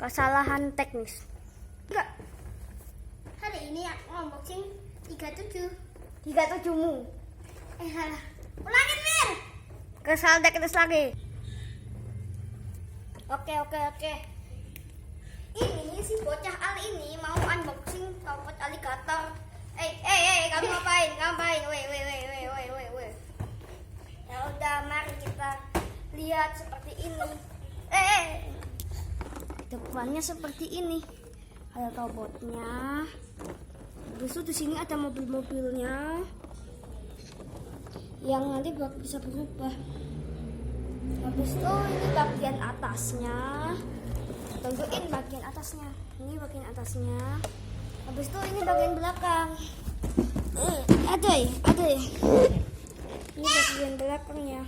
kesalahan teknis. Enggak. Hari ini aku unboxing 37. 37-mu. Salah. Ulangin, Mir. Kesalahan teknis lagi. Oke. Ini si bocah Al ini mau unboxing robot alligator. Kamu ngapain? Weh. Ya udah, mari kita lihat seperti ini. Depannya seperti ini. Ada robotnya. Terus di sini ada mobil-mobilnya yang nanti bisa berubah. Habis itu ini bagian atasnya. Tunjukin bagian atasnya. Ini bagian atasnya. Habis itu ini bagian belakang. Ada. Ini bagian belakangnya.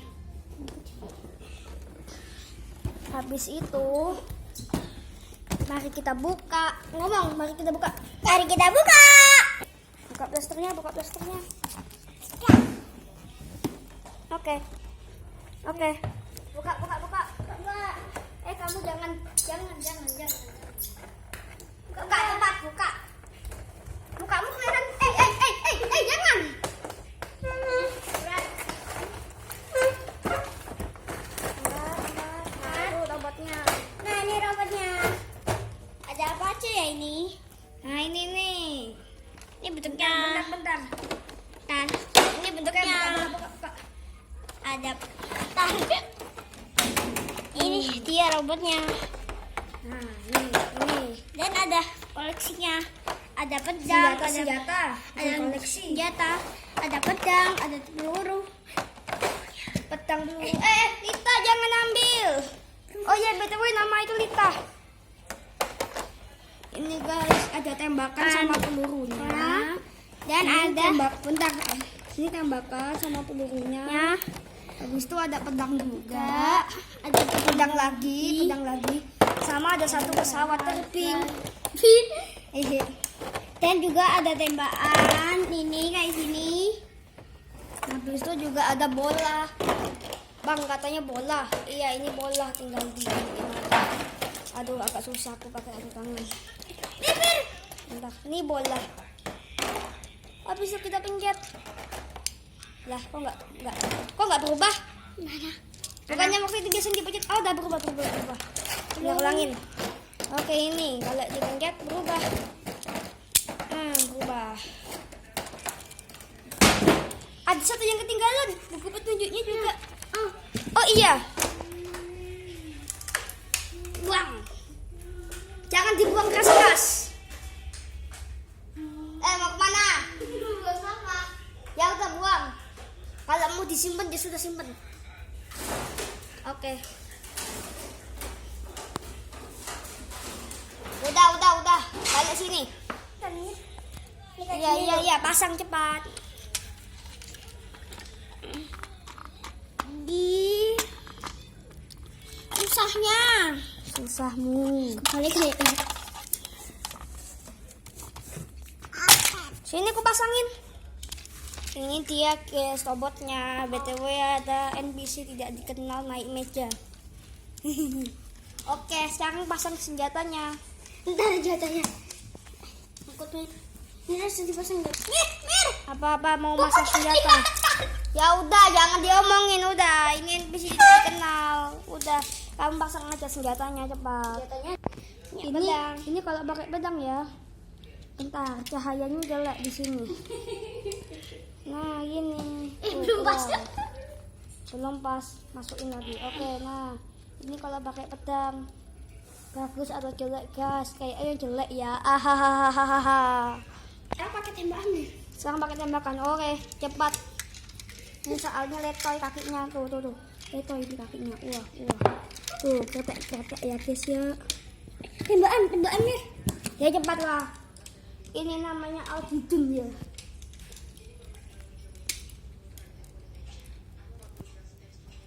Habis itu mari kita buka. Mari kita buka. Buka plasternya. Oke. Buka. Kamu jangan. Buka cepat, buka. Bukamu kelihatan. Jangan. Itu robotnya. Nah, ini robotnya. Ada apa aja ya ini? Nah, ini nih. Ini bentuknya. Bentar. Nah, ini bentuknya. Buka. Ada. Ini dia robotnya. Nah, ini. Dan ada koleksinya. Ada pedang, Senjata. ada Koleksi. senjata, ada pedang, ada peluru. Pedang dulu. Lita jangan ambil. Oh ya, BTW nama itu Lita. Ini guys, ada tembakan sama pelurunya. Dan ada bentar. Ini tembakan sama pelurunya. ya, Habis itu ada pedang juga. Ada pedang lagi. Sama ada satu pesawat terbang. dan juga ada tembakan ini kayak gini. Habis itu juga ada bola. Bang, katanya bola. Iya, ini bola, tinggal dimasukin aja. Aduh, agak susah aku pakai satu tangan. Bentar, ini bola. Habis itu kita pencet. Lah, kok nggak berubah? Mana? Bukannya waktu itu biasanya dipencet. Oh, udah berubah. Udah ulangin. Oke, ini kalau dipencet berubah. Berubah. Ada satu yang ketinggalan, buku petunjuknya juga. Oh iya. Buang. Jangan dibuang keras-keras. Mau kemana? Ya udah buang. Kalau mau disimpan dia sudah simpan. Oke. Udah. Balik sini. Iya, pasang cepat. Di Susahmu. balik nih. Sini aku pasangin. Ini dia guys robotnya. BTW ada NPC tidak dikenal naik meja. Oke, sekarang pasang senjatanya. Ntar jatahnya. Ini harus dipasang. Mir. Apa mau masang senjata? Ya udah, jangan diomongin udah. Ini NPC tidak dikenal. Udah, kamu pasang aja senjatanya cepat. Ini kalau pakai pedang ya. Bentar, cahayanya jelek di sini. Nah, ini. Belum pas. Belum pas, masukin lagi. Oke, nah. Ini kalau pakai pedang bagus atau jelek, guys? Kayaknya jelek ya. Ahahaha. Aku pakai tembakan nih. Sekarang pakai tembakan. Oke, cepat. Ini soalnya letoy kakinya tuh. Letoy di kakinya. Wah. Tuh, ketek ya, guys ya. Tembakan Mir. Ya cepat lah. Ini namanya Algidun ya.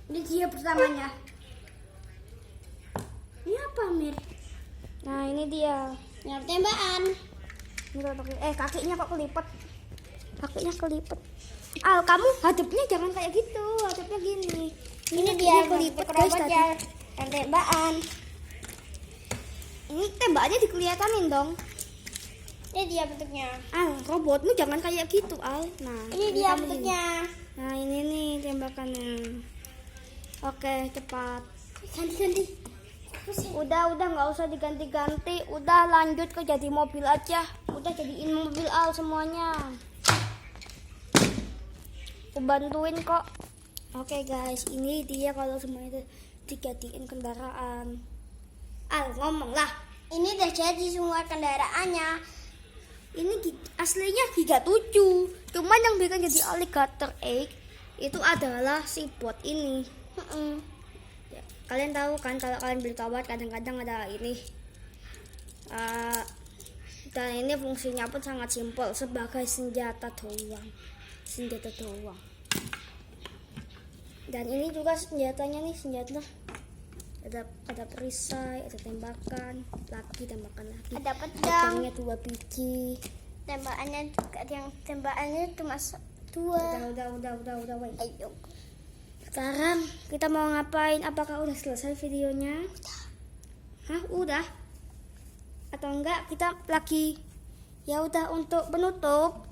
Ini dia pertamanya. Ini apa Mir? Nah, ini dia. Nyari tembakan. Ini kalau pakai kakinya kok kelipet. Al, kamu hadapnya jangan kayak gitu. Hadapnya gini. Ini dia kelipet guys robotnya tadi. dan tembakan. Ini tembakannya dikelihatanin dong. Ini dia bentuknya. Robotmu jangan kayak gitu, Al. Nah, Ini dia kamu bentuknya. gini. Nah, ini nih tembakannya. Oke, cepat. Ganti-ganti. Udah nggak usah diganti-ganti. Udah lanjut ke jadi mobil aja. Udah jadiin mobil Al semuanya. Aku bantuin kok. Oke guys, ini dia kalau semuanya dijadiin kendaraan. Al, ngomong lah. Ini udah jadi semua kendaraannya. Ini aslinya Giga 7. Cuman yang bikin jadi alligator egg itu adalah si bot ini. Ya, kalian tahu kan kalau kalian beli tower kadang-kadang ada ini. Dan ini fungsinya pun sangat simpel sebagai senjata doang. Dan ini juga senjatanya nih, senjata ada perisai, ada tembakan lagi. Ada pedang. Pedangnya 2 biji. Tembakannya juga yang tembakannya cuma 2. Udah, wait. Ayo. Sekarang kita mau ngapain? Apakah udah selesai videonya? Hah, udah? Atau enggak kita lagi? Ya udah, untuk penutup